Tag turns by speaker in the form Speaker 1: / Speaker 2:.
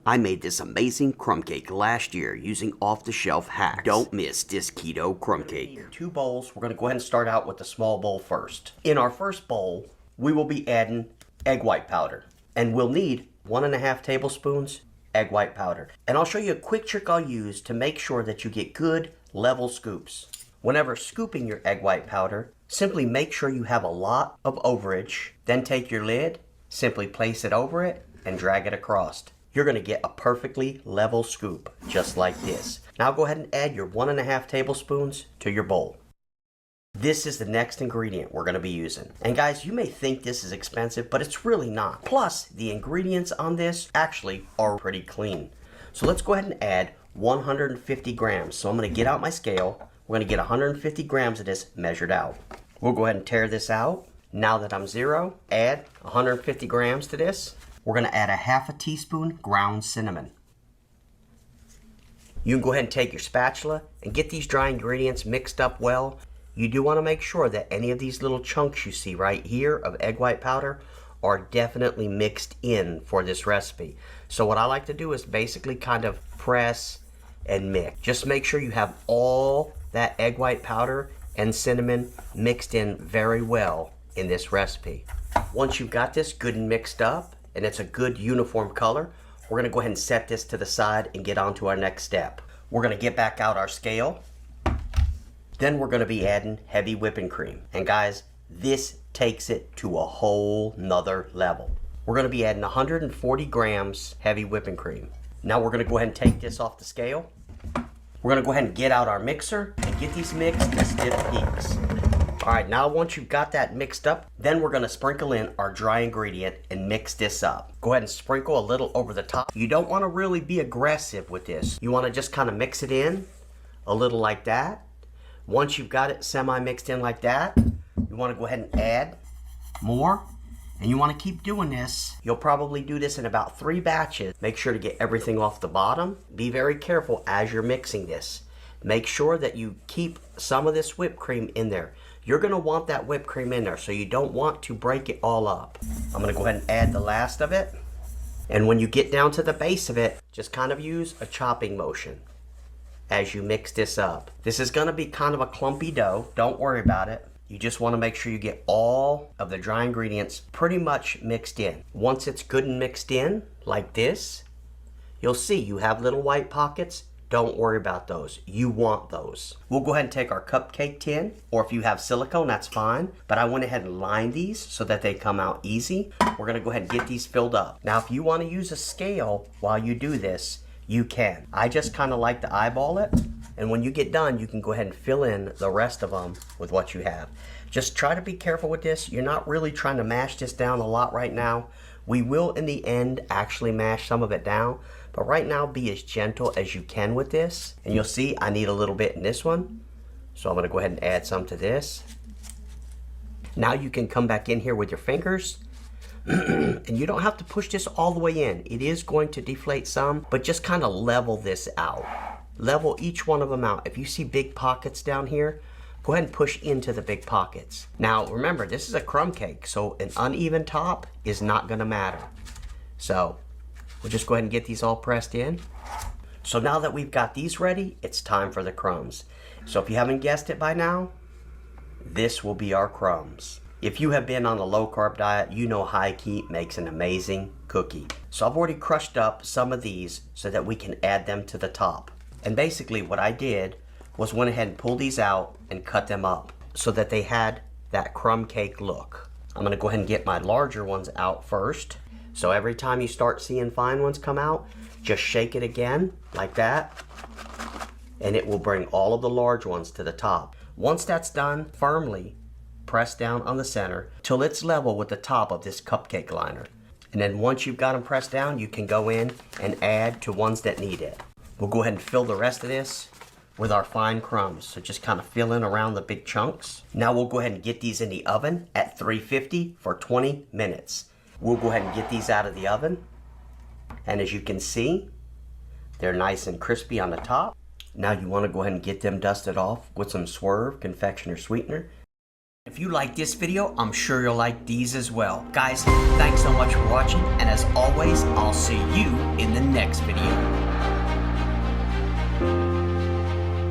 Speaker 1: I made this amazing crumb cake last year using off-the-shelf hacks. Don't miss this keto crumb cake. In 2 bowls, we're going to go ahead and start out with the small bowl first. In our first bowl, we will be adding egg white powder. And we'll need 1.5 tablespoons egg white powder. And I'll show you a quick trick I'll use to make sure that you get good level scoops. Whenever scooping your egg white powder, simply make sure you have a lot of overage. Then take your lid, simply place it over it, and drag it across. You're going to get a perfectly level scoop, just like this. Now go ahead and add your 1.5 tablespoons to your bowl. This is the next ingredient we're going to be using. And guys, you may think this is expensive, but it's really not. Plus, the ingredients on this actually are pretty clean. So let's go ahead and add 150 grams. So I'm going to get out my scale. We're going to get 150 grams of this measured out. We'll go ahead and tear this out. Now that I'm zero, add 150 grams to this. We're going to add 1/2 teaspoon ground cinnamon. You can go ahead and take your spatula and get these dry ingredients mixed up well. You do want to make sure that any of these little chunks you see right here of egg white powder are definitely mixed in for this recipe. So what I like to do is basically kind of press and mix. Just make sure you have all that egg white powder and cinnamon mixed in very well in this recipe. Once you've got this good and mixed up, and it's a good uniform color, we're going to go ahead and set this to the side and get on to our next step. We're going to get back out our scale. Then we're going to be adding heavy whipping cream. And guys, this takes it to a whole nother level. We're going to be adding 140 grams heavy whipping cream. Now we're going to go ahead and take this off the scale. We're going to go ahead and get out our mixer and get these mixed to stiff peaks. Alright, now once you've got that mixed up, then we're going to sprinkle in our dry ingredient and mix this up. Go ahead and sprinkle a little over the top. You don't want to really be aggressive with this. You want to just kind of mix it in a little like that. Once you've got it semi-mixed in like that, you want to go ahead and add more. And you want to keep doing this. You'll probably do this in about 3 batches. Make sure to get everything off the bottom. Be very careful as you're mixing this. Make sure that you keep some of this whipped cream in there. You're going to want that whipped cream in there, so you don't want to break it all up. I'm going to go ahead and add the last of it. And when you get down to the base of it, just kind of use a chopping motion as you mix this up. This is going to be kind of a clumpy dough. Don't worry about it. You just want to make sure you get all of the dry ingredients pretty much mixed in. Once it's good and mixed in, like this, you'll see you have little white pockets. Don't worry about those. You want those. We'll go ahead and take our cupcake tin, or if you have silicone, that's fine. But I went ahead and lined these so that they come out easy. We're gonna go ahead and get these filled up. Now, if you wanna use a scale while you do this, you can. I just kinda like to eyeball it. And when you get done, you can go ahead and fill in the rest of them with what you have. Just try to be careful with this. You're not really trying to mash this down a lot right now. We will, in the end, actually mash some of it down. But right now, be as gentle as you can with this. And you'll see I need a little bit in this one. So I'm going to go ahead and add some to this. Now you can come back in here with your fingers. And you don't have to push this all the way in. It is going to deflate some, but just kind of level this out. Level each one of them out. If you see big pockets down here, go ahead and push into the big pockets. Now remember, this is a crumb cake, so an uneven top is not going to matter. So we'll just go ahead and get these all pressed in. So now that we've got these ready, it's time for the crumbs. So if you haven't guessed it by now, this will be our crumbs. If you have been on a low-carb diet, you know high key makes an amazing cookie. So I've already crushed up some of these so that we can add them to the top. And basically what I did was went ahead and pulled these out and cut them up so that they had that crumb cake look. I'm going to go ahead and get my larger ones out first. So every time you start seeing fine ones come out, just shake it again like that, and it will bring all of the large ones to the top. Once that's done, firmly press down on the center till it's level with the top of this cupcake liner. And then once you've got them pressed down, you can go in and add to ones that need it. We'll go ahead and fill the rest of this with our fine crumbs. So just kind of fill in around the big chunks. Now we'll go ahead and get these in the oven at 350 for 20 minutes. We'll go ahead and get these out of the oven. And as you can see, they're nice and crispy on the top. Now you want to go ahead and get them dusted off with some Swerve confectioner sweetener. If you like this video, I'm sure you'll like these as well. Guys, thanks so much for watching, and as always, I'll see you in the next video.